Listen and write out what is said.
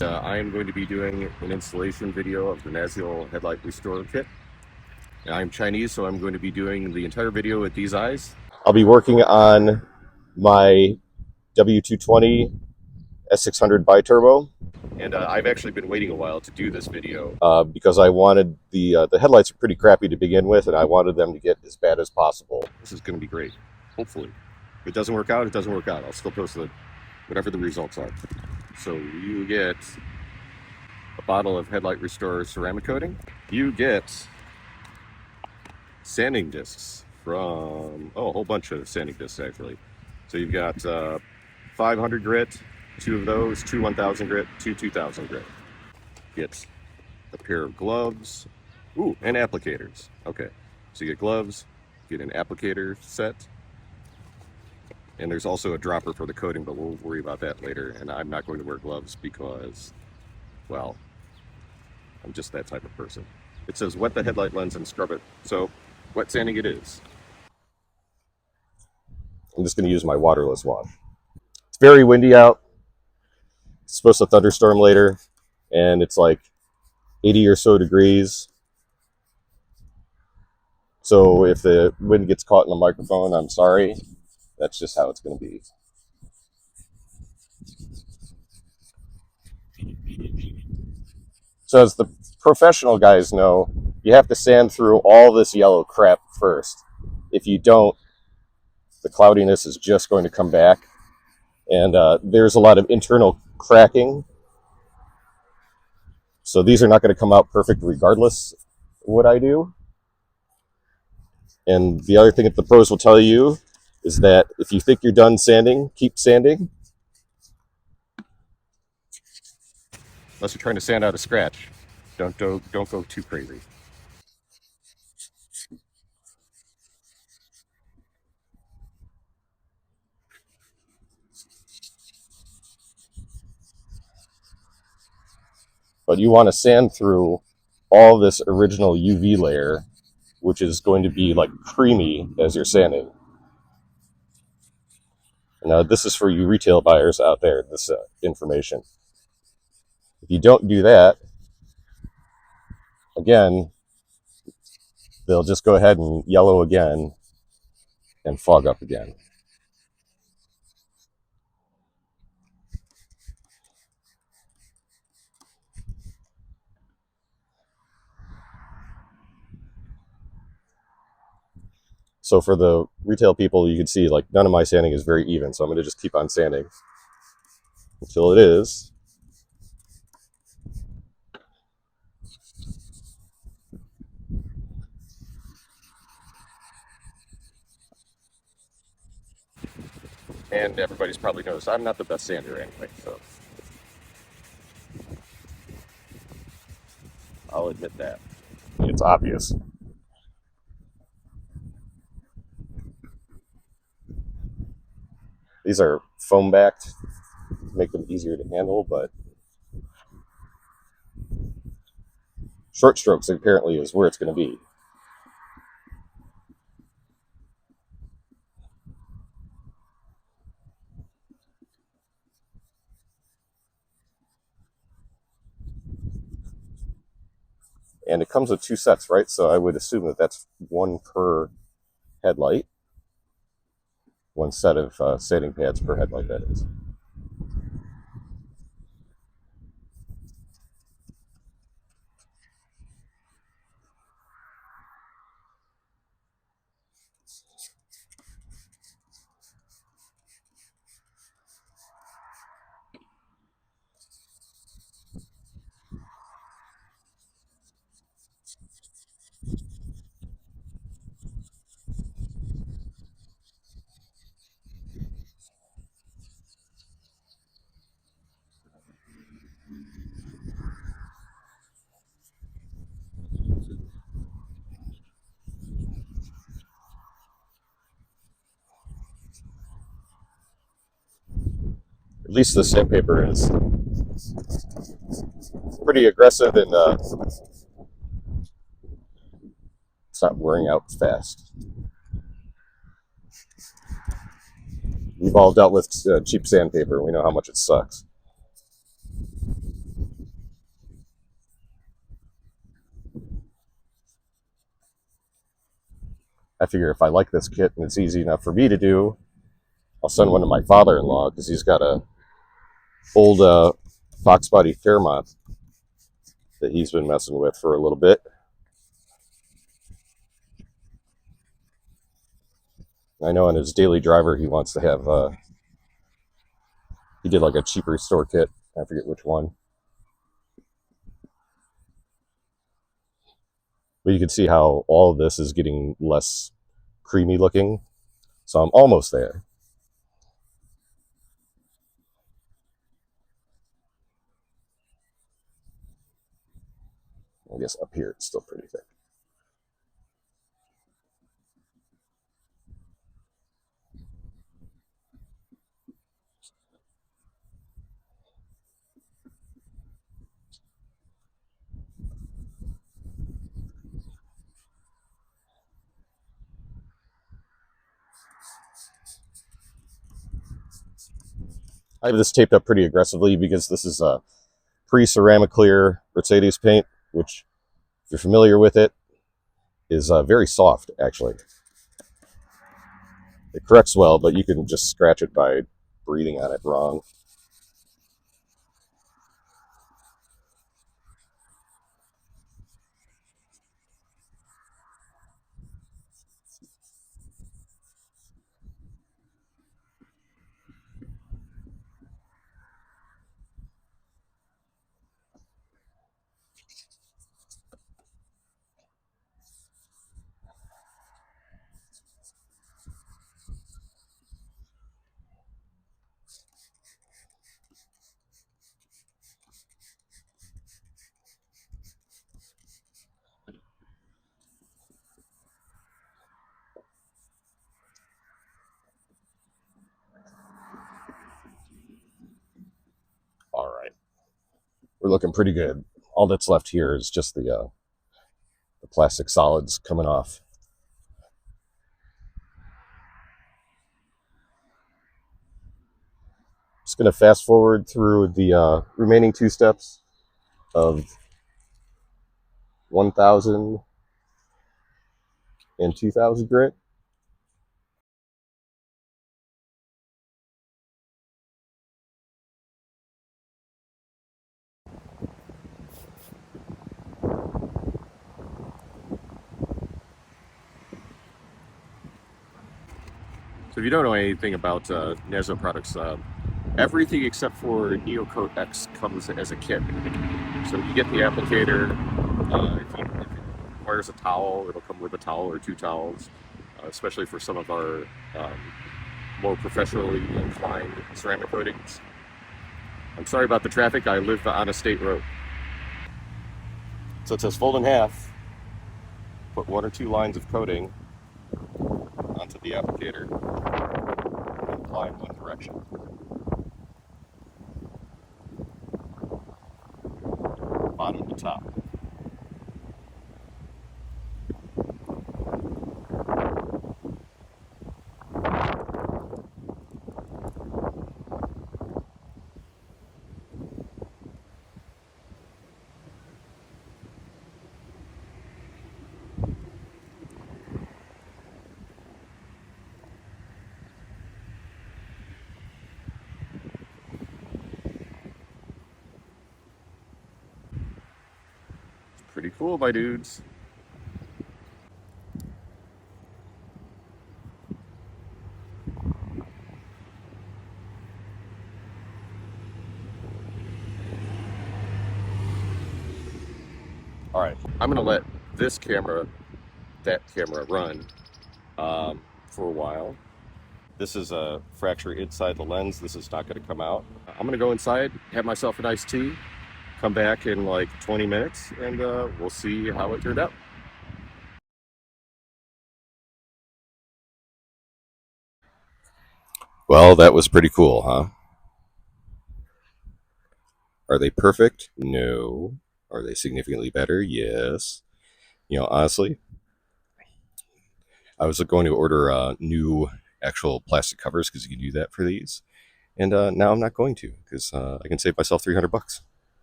I am going to be doing an installation video of the Nasiol Headlight Restorer Kit. I'm Chinese, so I'm going to be doing the entire video with these eyes. I'll be working on my W220 S600 biturbo, and I've actually been waiting a while to do this video because I wanted the headlights are pretty crappy to begin with, and I wanted them to get as bad as possible. This is going to be great, hopefully. If it doesn't work out, it doesn't work out. I'll still post whatever the results are. So you get a bottle of Headlight Restorer ceramic coating. You get sanding discs from, a whole bunch of sanding discs actually. So you've got 500 grit, 2 of those, 2 1000 grit, 2 2000 grit. Get a pair of gloves, and applicators. Okay, so you get gloves, get an applicator set, and there's also a dropper for the coating, but we'll worry about that later. And I'm not going to wear gloves because, well, I'm just that type of person. It says wet the headlight lens and scrub it. So wet sanding it is. I'm just going to use my waterless wash. It's very windy out. It's supposed to thunderstorm later, and it's like 80 or so degrees. So if the wind gets caught in the microphone, I'm sorry. That's just how it's going to be. So as the professional guys know, you have to sand through all this yellow crap first. If you don't, the cloudiness is just going to come back. And there's a lot of internal cracking. So these are not going to come out perfect regardless of what I do. And the other thing that the pros will tell you is that if you think you're done sanding, keep sanding. Unless you're trying to sand out a scratch. Don't go too crazy. But you want to sand through all this original UV layer, which is going to be like creamy as you're sanding. Now, this is for you retail buyers out there, this information. If you don't do that, again, they'll just go ahead and yellow again and fog up again. So for the retail people, you can see like none of my sanding is very even. So I'm going to just keep on sanding until it is. And everybody's probably noticed I'm not the best sander anyway, so I'll admit that. It's obvious. These are foam backed, make them easier to handle, but short strokes apparently is where it's going to be. And it comes with 2 sets, right? So I would assume that that's 1 per headlight. 1 set of sanding pads per headlight, that is. At least the sandpaper is pretty aggressive, and it's not wearing out fast. We've all dealt with cheap sandpaper. We know how much it sucks. I figure if I like this kit and it's easy enough for me to do, I'll send one to my father-in-law because he's got a old fox body Fairmont that he's been messing with for a little bit. I know on his daily driver he wants to have, he did like a cheap restore kit. I forget which one. But you can see how all of this is getting less creamy looking. So I'm almost there. I guess up here it's still pretty thick. I have this taped up pretty aggressively because this is a pre-ceramic clear Mercedes paint, which, if you're familiar with it, is very soft, actually. It corrects well, but you can just scratch it by breathing on it wrong. All right, we're looking pretty good. All that's left here is just the plastic solids coming off. Just going to fast forward through the remaining two steps of 1000 and 2000 grit. So if you don't know anything about Nasiol products, everything except for Neocoat X comes as a kit. So you get the applicator. If it requires a towel, it'll come with a towel or two towels, especially for some of our more professionally inclined ceramic coatings. I'm sorry about the traffic. I live on a state road. So it says fold in half, put one or two lines of coating onto the applicator, and apply in one direction. Bottom to top. Pretty cool, my dudes. All right, I'm gonna let this camera, that camera run for a while. This is a fracture inside the lens. This is not gonna come out. I'm gonna go inside, have myself a nice tea, come back in like 20 minutes, and we'll see how it turned out. Well, that was pretty cool, huh? Are they perfect? No. Are they significantly better? Yes. Honestly, I was going to order new actual plastic covers because you can do that for these. And now I'm not going to because I can save myself $300.